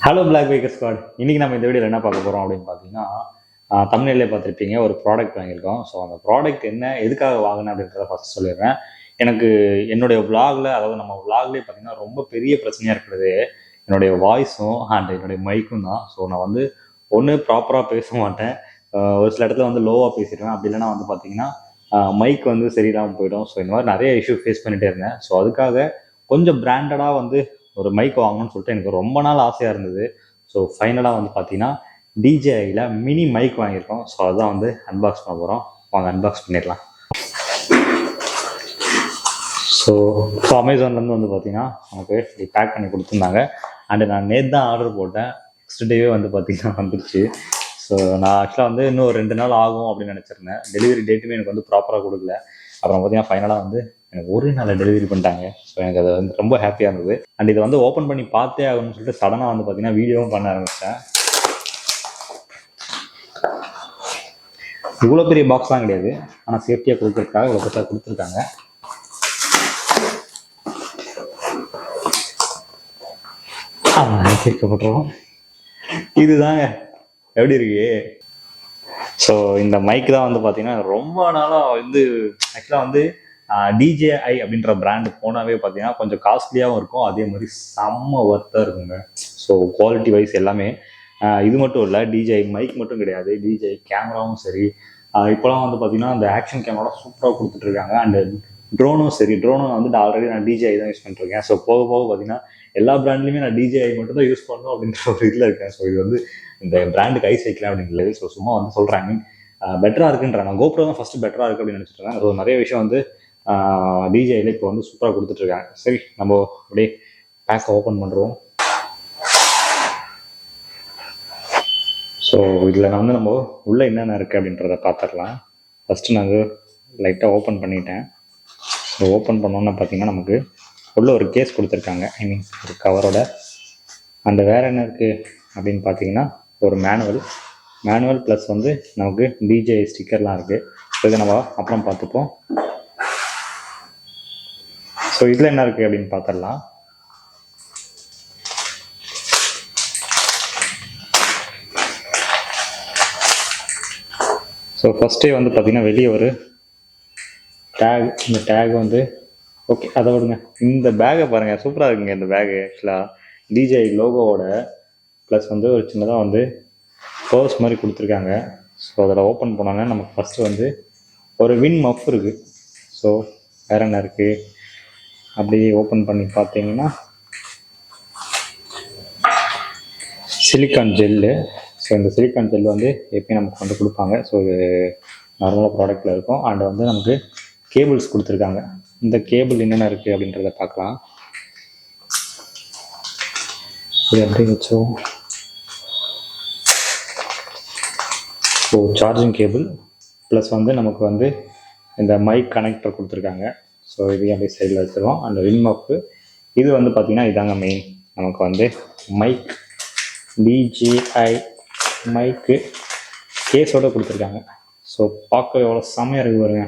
Hello black biker squad. இன்னைக்கு நம்ம இந்த வீடியோவில் என்ன பார்க்க போகிறோம் அப்படின்னு பார்த்தீங்கன்னா, தமிழ்நிலையே பார்த்துருப்பீங்க, ஒரு ப்ராடக்ட் வாங்கியிருக்கோம். ஸோ அந்த ப்ராடக்ட் என்ன, எதுக்காக வாங்கினேன் அப்படின்றத ஃபர்ஸ்ட் சொல்லிடுறேன். எனக்கு என்னுடைய விளாகில், அதாவது நம்ம விளாக்லேயே பார்த்தீங்கன்னா ரொம்ப பெரிய பிரச்சனையாக இருக்கிறது என்னுடைய வாய்ஸும் அண்ட் என்னுடைய மைக்கும் தான். ஸோ நான் வந்து ஒன்று ப்ராப்பராக பேச மாட்டேன், ஒரு சில இடத்துல வந்து லோவாக பேசிடுவேன். அப்படி இல்லைன்னா வந்து பார்த்தீங்கன்னா மைக் வந்து சரியில்லாமல் போயிடும். ஸோ இந்த மாதிரி நிறைய இஷ்யூ ஃபேஸ் பண்ணிகிட்டே இருந்தேன். ஸோ அதுக்காக கொஞ்சம் பிராண்டடாக வந்து ஒரு மைக் வாங்கணும்னு சொல்லிட்டு எனக்கு ரொம்ப நாள் ஆசையாக இருந்தது. ஸோ ஃபைனலாக வந்து பார்த்தீங்கன்னா டிஜேஐயில் மினி மைக் வாங்கியிருக்கோம். ஸோ அதுதான் வந்து அன்பாக்ஸ் பண்ண போகிறோம். வாங்க அன்பாக்ஸ் பண்ணிடலாம். ஸோ அமேசான்லேருந்து வந்து பார்த்தீங்கன்னா நமக்கு இப்படி பேக் பண்ணி கொடுத்துருந்தாங்க. அண்டு நான் நேற்று தான் ஆர்டர் போட்டேன், நெக்ஸ்ட் டேவே வந்து பார்த்தீங்கன்னா வந்துடுச்சு. ஸோ நான் ஆக்சுவலாக வந்து இன்னும் ஒரு 2 நாள் ஆகும் அப்படின்னு நினச்சிருந்தேன். டெலிவரி டேட்டுமே எனக்கு வந்து ப்ராப்பராக கொடுக்கல. அப்புறம் பார்த்தீங்கன்னா ஃபைனலாக வந்து எனக்கு ஒரு நாளில் டெலிவரி பண்ணிட்டாங்க. ஸோ எனக்கு அது வந்து ரொம்ப ஹாப்பியாக இருந்தது. அண்ட் இதை வந்து ஓப்பன் பண்ணி பார்த்தே ஆகணும்னு சொல்லிட்டு சடனாக வந்து பார்த்தீங்கன்னா வீடியோவும் பண்ண ஆரம்பித்தேன். இவ்வளோ பெரிய பாக்ஸ்லாம் கிடையாது, ஆனால் சேஃப்டியாக கொடுக்குறதுக்காக இவ்வளோ பெருசாக கொடுத்துருக்காங்க. கேட்கப்பட்டுருவோம். இதுதாங்க எப்படி இருக்கு. ஸோ இந்த மைக் தான் வந்து பார்த்தீங்கன்னா ரொம்ப நாளாக வந்து ஆக்சுவலாக வந்து டிஜேஐ அப்படின்ற பிராண்டு போனாவே பார்த்தீங்கன்னா கொஞ்சம் காஸ்ட்லியாகவும் இருக்கும், அதே மாதிரி செம்ம ஒர்த்தாக இருக்குங்க. ஸோ குவாலிட்டி வைஸ் எல்லாமே. இது மட்டும் இல்லை, டிஜேஐ மைக் மட்டும் கிடையாது, டிஜேஐ கேமராவும் சரி. இப்போலாம் வந்து பார்த்தீங்கன்னா அந்த ஆக்ஷன் கேமரா சூப்பராக கொடுத்துட்ருக்காங்க. அண்டு ட்ரோனும் சரி, ட்ரோனும் வந்து ஆல்ரெடி நான் டிஜேஐ தான் யூஸ் பண்ணிட்டுருக்கேன். ஸோ போக போக பார்த்தீங்கன்னா எல்லா பிராண்ட்லையுமே நான் டிஜேஐ மட்டும் தான் யூஸ் பண்ணணும் அப்படின்ற ஒரு இதில் இருக்கேன். ஸோ இது வந்து இந்த பிராண்டுக்கு ஐஸ் வைக்கலாம் அப்படின்றது. ஸோ சும்மா வந்து சொல்கிறாங்க பெட்டராக இருக்குன்றாங்க. கோப்ரோ தான் ஃபஸ்ட்டு பெட்டராக இருக்குது அப்படின்னு நினச்சிட்டு இருக்காங்க. ஸோ நிறைய விஷயம் வந்து டிஜேயில் இப்போ வந்து சூப்பராக கொடுத்துட்ருக்காங்க. சரி, நம்ம அப்படியே பேக்கை ஓப்பன் பண்ணுறோம். ஸோ இதில் நான் வந்து நம்ம உள்ளே என்னென்ன இருக்குது அப்படின்றத பார்த்துடலாம். ஃபஸ்ட்டு நான் லைட்டாக ஓப்பன் பண்ணிட்டேன். ஸோ ஓப்பன் பண்ணோன்னு பார்த்தீங்கன்னா நமக்கு உள்ள ஒரு கேஸ் கொடுத்துருக்காங்க, ஐ மீன் ஒரு கவரோட. அண்ட் வேறு என்ன இருக்குது அப்படின்னு பார்த்தீங்கன்னா ஒரு மேனுவல் ப்ளஸ் வந்து நமக்கு டிஜே ஸ்டிக்கர்லாம் இருக்குது. ஸோ இதை நம்ம அப்புறம் பார்த்துப்போம். ஸோ இதில் என்ன இருக்குது அப்படின்னு பார்த்துடலாம். ஸோ ஃபஸ்ட்டே வந்து பார்த்தீங்கன்னா வெளியே ஒரு டேக். இந்த டேக் வந்து ஓகே, அதை விடுங்க. இந்த பேக்கை பாருங்கள், சூப்பராக இருக்குங்க இந்த பேகு. ஆக்சுவலாக டிஜே லோகோவோட ப்ளஸ் வந்து ஒரு சின்னதாக வந்து பர்ஸ் மாதிரி கொடுத்துருக்காங்க. ஸோ அதில் ஓப்பன் பண்ணோன்னா நமக்கு ஃபஸ்ட்டு வந்து ஒரு வின் மஃப் இருக்குது. ஸோ வேறு என்ன இருக்குது அப்படியே ஓப்பன் பண்ணி பார்த்தீங்கன்னா சிலிக்கான் ஜெல்லு. ஸோ இந்த சிலிக்கான் ஜெல் வந்து எப்பயும் நமக்கு வந்து கொடுப்பாங்க. ஸோ இது நார்மலாக ப்ராடக்டில் இருக்கும். அண்ட் வந்து நமக்கு கேபிள்ஸ் கொடுத்துருக்காங்க. இந்த கேபிள் என்னென்ன இருக்குது அப்படின்றத பார்க்கலாம். இது எப்படி வச்சோம். ஸோ சார்ஜிங் கேபிள் ப்ளஸ் வந்து நமக்கு வந்து இந்த மைக் கனெக்டர் கொடுத்துருக்காங்க. ஸோ இதையும் அப்படியே சைடில் வச்சுருவோம். அந்த ரிம் மப்பு இது வந்து பார்த்திங்கன்னா இதாங்க மெயின். நமக்கு வந்து மைக் டிஜேஐ மைக்கு கேஸோடு கொடுத்துருக்காங்க. ஸோ பார்க்க எவ்வளோ செம்மையாக இருக்குது பாருங்க.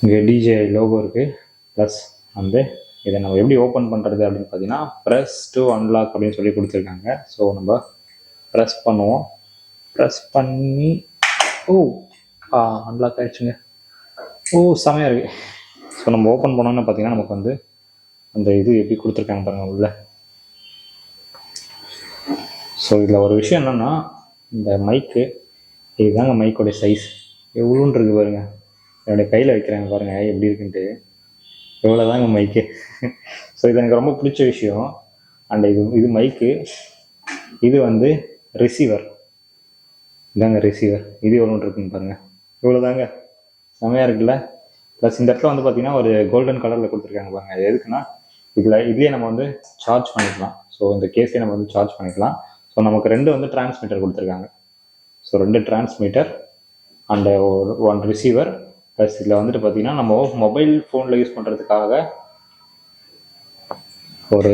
இங்கே டிஜேஐ லோகோ இருக்குது. ப்ளஸ் வந்து இதை நம்ம எப்படி ஓப்பன் பண்ணுறது அப்படின்னு பார்த்தீங்கன்னா ப்ரெஸ் டு அன்லாக் அப்படின்னு சொல்லி கொடுத்துருக்காங்க. ஸோ நம்ம ப்ரெஸ் பண்ணுவோம். ப்ரெஸ் பண்ணி அன்லாக் ஆகிடுச்சுங்க. செமையாக இருக்குது. ஸோ நம்ம ஓப்பன் பண்ணோன்னு பார்த்தீங்கன்னா நமக்கு வந்து அந்த இது எப்படி கொடுத்துருக்காங்க பாருங்கள் உள்ள. ஸோ இதில் ஒரு விஷயம் என்னென்னா இந்த மைக்கு இதுதாங்க மைக்கோடைய சைஸ் எவ்வளோன்னு இருக்குது பாருங்கள். என்னுடைய கையில் வைக்கிறாங்க பாருங்கள் எப்படி இருக்குன்ட்டு. எவ்வளோ தாங்க மைக்கு. ஸோ இது எனக்கு ரொம்ப பிடிச்ச விஷயம். அண்ட் இது மைக்கு, இது வந்து ரிசீவர். இதாங்க ரிசீவர். இது எவ்வளோன்னு இருக்குன்னு பாருங்கள். இவ்வளோ தாங்க, செமையாக இருக்குல்ல. ப்ளஸ் இந்த இடத்துல வந்து பார்த்திங்கன்னா ஒரு கோல்டன் கலரில் கொடுத்துருக்காங்க பாருங்கள். அது எதுக்குன்னா இதுலேயே நம்ம வந்து சார்ஜ் பண்ணிக்கலாம். ஸோ இந்த கேஸே நம்ம வந்து சார்ஜ் பண்ணிக்கலாம். ஸோ நமக்கு 2 வந்து டிரான்ஸ்மிட்டர் கொடுத்துருக்காங்க. So 2 transmitter and 1 receiver. Plus இதில் வந்துட்டு பார்த்திங்கன்னா நம்ம மொபைல் ஃபோனில் யூஸ் பண்ணுறதுக்காக ஒரு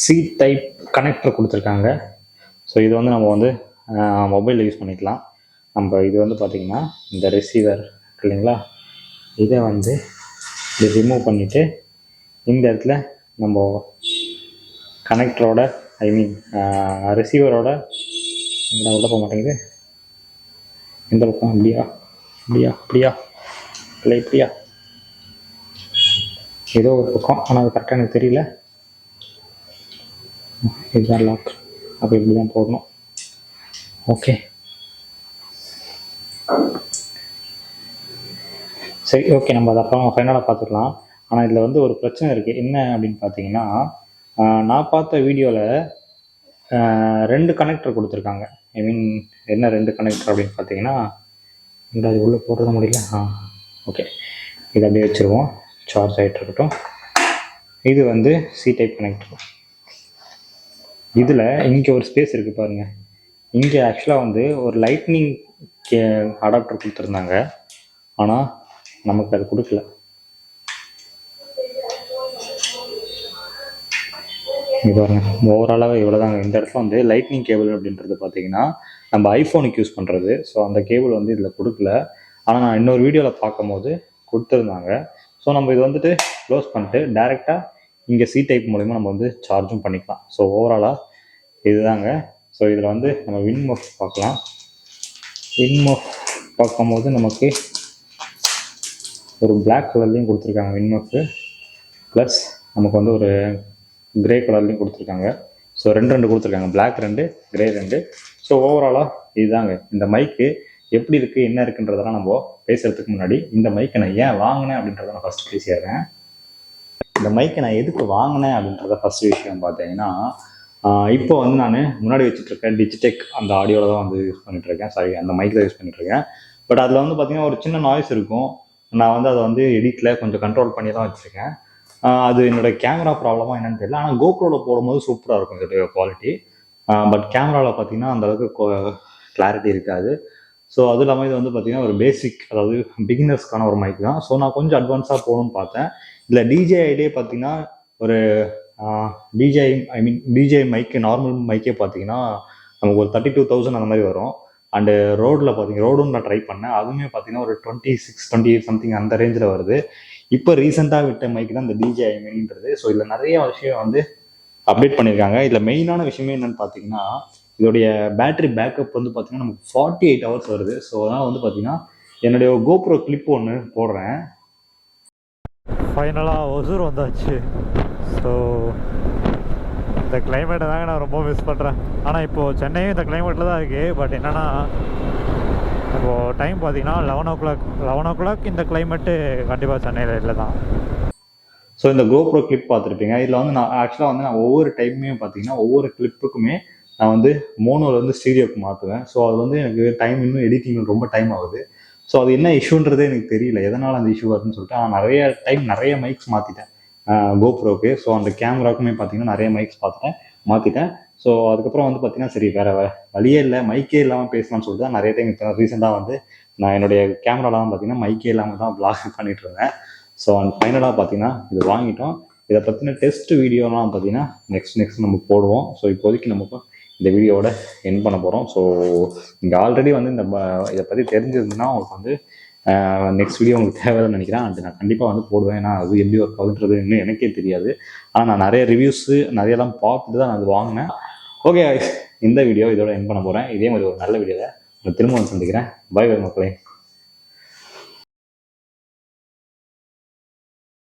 சி டைப் கனெக்டர் கொடுத்துருக்காங்க. ஸோ இது வந்து நம்ம வந்து மொபைலில் யூஸ் பண்ணிக்கலாம். நம்ம இது வந்து பார்த்திங்கன்னா இந்த ரிசீவர் இல்லைங்களா, இதை வந்து இது ரிமூவ் பண்ணிவிட்டு இந்த இடத்துல நம்ம கனெக்டரோட ஐ மீன் ரிசீவரோட உள்ள போக மாட்டேங்குது. எந்த பக்கம்? அப்படியா அப்படியா அப்படியா இல்லை இப்படியா? ஏதோ ஒரு பக்கம், ஆனால் அது கரெக்டாக எனக்கு தெரியல. இதுதான் லாக். அப்போ இப்படி தான் போடணும். ஓகே சரி, ஓகே, நம்ம அதை அப்புறம் ஃபைனலாக பார்த்துக்கலாம். ஆனால் இதில் வந்து ஒரு பிரச்சனை இருக்குது. என்ன அப்படின்னு பார்த்தீங்கன்னா, நான் பார்த்த வீடியோவில் 2 கனெக்டர் கொடுத்துருக்காங்க. ஐ மீன் என்ன 2 கனெக்டர் அப்படின்னு பார்த்தீங்கன்னா, இந்த அது உள்ளே போடுறது முடியல. ஓகே, இதை அப்படியே வச்சுருவோம், சார்ஜ் ஆகிட்டு இருக்கட்டும். இது வந்து சி டைப் கனெக்டர். இதில் இங்கே ஒரு ஸ்பேஸ் இருக்குது பாருங்கள். இங்கே ஆக்சுவலாக வந்து ஒரு லைட்னிங் அடாப்டர் கொடுத்துருந்தாங்க, ஆனால் நமக்கு அது கொடுக்கல. இது பாருங்க, ஓவராலாகவே இவ்வளோதாங்க. இந்த இடத்துல வந்து லைட்னிங் கேபிள் அப்படின்றது பார்த்தீங்கன்னா நம்ம ஐஃபோனுக்கு யூஸ் பண்ணுறது. ஸோ அந்த கேபிள் வந்து இதில் கொடுக்கல. ஆனால் நான் இன்னொரு வீடியோவில் பார்க்கும்போது கொடுத்துருந்தாங்க. ஸோ நம்ம இது வந்துட்டு க்ளோஸ் பண்ணிட்டு டேரெக்டாக இங்கே சி டைப் மூலிமா நம்ம வந்து சார்ஜும் பண்ணிக்கலாம். ஸோ ஓவராலாக இதுதாங்க. ஸோ இதில் வந்து நம்ம வின்மஃப் பார்க்கலாம். வின்மஃப் பார்க்கும்போது நமக்கு ஒரு பிளாக் கலர்லேயும் கொடுத்துருக்காங்க வின்மஃப்பு, ப்ளஸ் நமக்கு வந்து ஒரு கிரே கலர்லேயும் கொடுத்துருக்காங்க. ஸோ 2 கொடுத்துருக்காங்க, பிளாக் 2, கிரே 2. ஸோ ஓவராலாக இதுதாங்க. இந்த மைக்கு எப்படி இருக்குது என்ன இருக்குன்றதெல்லாம் நம்ம பேசுகிறதுக்கு முன்னாடி இந்த மைக்கை நான் ஏன் வாங்கினேன் அப்படின்றத நான் ஃபஸ்ட்டு பேசிடுறேன். இந்த மைக்கை நான் எதுக்கு வாங்கினேன் அப்படின்றத ஃபஸ்ட் விஷயம் பார்த்தீங்கன்னா, இப்போ வந்து நான் முன்னாடி வச்சுட்ருக்கேன் டிஜிடெக் அந்த ஆடியோவில் தான் வந்து யூஸ் பண்ணிகிட்ருக்கேன். சாரி, அந்த மைக் தான் யூஸ் பண்ணிகிட்ருக்கேன். பட் அதில் வந்து பார்த்திங்கன்னா ஒரு சின்ன நாய்ஸ் இருக்கும். நான் வந்து அதை வந்து எடிட்டில் கொஞ்சம் கண்ட்ரோல் பண்ணி தான் வச்சுருக்கேன். அது என்னோடய கேமரா ப்ராப்ளமாக என்னென்னு தெரியல. ஆனால் கோப்ரோவில் போடும்போது சூப்பராக இருக்கும் இதோடைய குவாலிட்டி. பட் கேமராவில் பார்த்திங்கன்னா அந்தளவுக்கு கிளாரிட்டி இருக்காது. ஸோ அதுவும் இல்லாமல் இது வந்து பார்த்திங்கன்னா ஒரு பேசிக், அதாவது பிகினர்ஸ்க்கான ஒரு மைக் தான். ஸோ நான் கொஞ்சம் அட்வான்ஸாக போகணும்னு பார்த்தேன். இதில் டிஜேஐடியே பார்த்திங்கன்னா ஒரு டிஜே மைக்கு, நார்மல் மைக்கே பார்த்திங்கன்னா நமக்கு ஒரு 32,000 அந்த மாதிரி வரும். அண்டு ரோடில் பார்த்திங்கன்னா ரோடும் நான் ட்ரை பண்ணேன். அதுவுமே பார்த்திங்கன்னா ஒரு 26, 28 சம்திங் அந்த ரேஞ்சில் வருது. இப்போ ரீசெண்டாக விட்ட மைக்கு தான் இந்த டிஜே மினின்றது. ஸோ இதில் நிறைய விஷயம் வந்து அப்டேட் பண்ணியிருக்காங்க. இதில் மெயினான விஷயமே என்னென்னு பார்த்தீங்கன்னா, இதோடைய பேட்டரி பேக்கப் வந்து பார்த்திங்கன்னா நமக்கு 48 ஹவர்ஸ் வருது. ஸோ அதனால் வந்து பார்த்திங்கன்னா என்னுடைய கோப்ரோ கிளிப் ஒன்று போடுறேன். ஃபைனலாக ஒசூர் வந்தாச்சு. ஸோ இந்த கிளைமேட்டை தாங்க நான் ரொம்ப மிஸ் பண்ணுறேன். ஆனால் இப்போது சென்னையும் இந்த கிளைமேட்டில் தான் இருக்குது. பட் என்னென்னா இப்போது டைம் பார்த்தீங்கன்னா 11 o'clock இந்த கிளைமேட்டு கண்டிப்பாக சென்னையில் இல்லை தான். ஸோ இந்த கோப்ரோ கிளிப் பார்த்துருப்பீங்க. இதில் வந்து நான் ஆக்சுவலாக வந்து நான் ஒவ்வொரு டைமுமே பார்த்தீங்கன்னா ஒவ்வொரு கிளிப்புக்குமே நான் வந்து மோனோலேருந்து ஸ்டீரியோக்கு மாற்றுவேன். ஸோ அது வந்து எனக்கு டைம் இன்னும் எடிட்டிங் ரொம்ப டைம் ஆகுது. ஸோ அது என்ன இஷ்யூன்றதே எனக்கு தெரியல, எதனால் அந்த இஷ்யூ வருதுன்னு சொல்லிட்டு. நான் நிறைய மைக்ஸ் மாற்றிட்டேன் கோப்ரோக்கு. ஸோ அந்த கேமராக்குமே பார்த்தீங்கன்னா நிறைய மைக்ஸ் மாற்றிட்டேன். ஸோ அதுக்கப்புறம் வந்து பார்த்தீங்கன்னா சரி, வேறு வழியே இல்லை, மைக்கே இல்லாமல் பேசலாம்னு சொல்லிட்டு தான் நிறைய டைம் இப்போ ரீசெண்டாக வந்து நான் என்னுடைய கேமராலாம் பார்த்தீங்கன்னா மைக்கே இல்லாமல் தான் ப்ளாக் பண்ணிட்டு இருந்தேன். ஸோ அண்ட் ஃபைனலாக பார்த்தீங்கன்னா இது வாங்கிட்டோம். இதை பற்றின டெஸ்ட் வீடியோலாம் பார்த்தீங்கன்னா நெக்ஸ்ட் நம்ம போடுவோம். ஸோ இப்போதைக்கு நமக்கு இந்த வீடியோவோட என் பண்ண போகிறோம். ஸோ இங்கே ஆல்ரெடி வந்து இதை பற்றி தெரிஞ்சிருந்துன்னா உங்களுக்கு வந்து நெக்ஸ்ட் வீடியோ உங்களுக்கு தேவைன்னு நினைக்கிறேன். அது நான் கண்டிப்பாக வந்து போடுவேன். ஏன்னா அது எப்படி ஒர்க் ஆகுன்றது இன்னும் எனக்கே தெரியாது. ஆனால் நான் நிறைய ரிவ்யூஸு நிறையெல்லாம் பார்த்துட்டு தான் நான் அது வாங்கினேன். ஓகே, இந்த வீடியோ இதோட என் பண்ண போகிறேன். இதே மாதிரி ஒரு நல்ல வீடியோவில் திரும்ப வந்து சந்திக்கிறேன். பை மக்களே.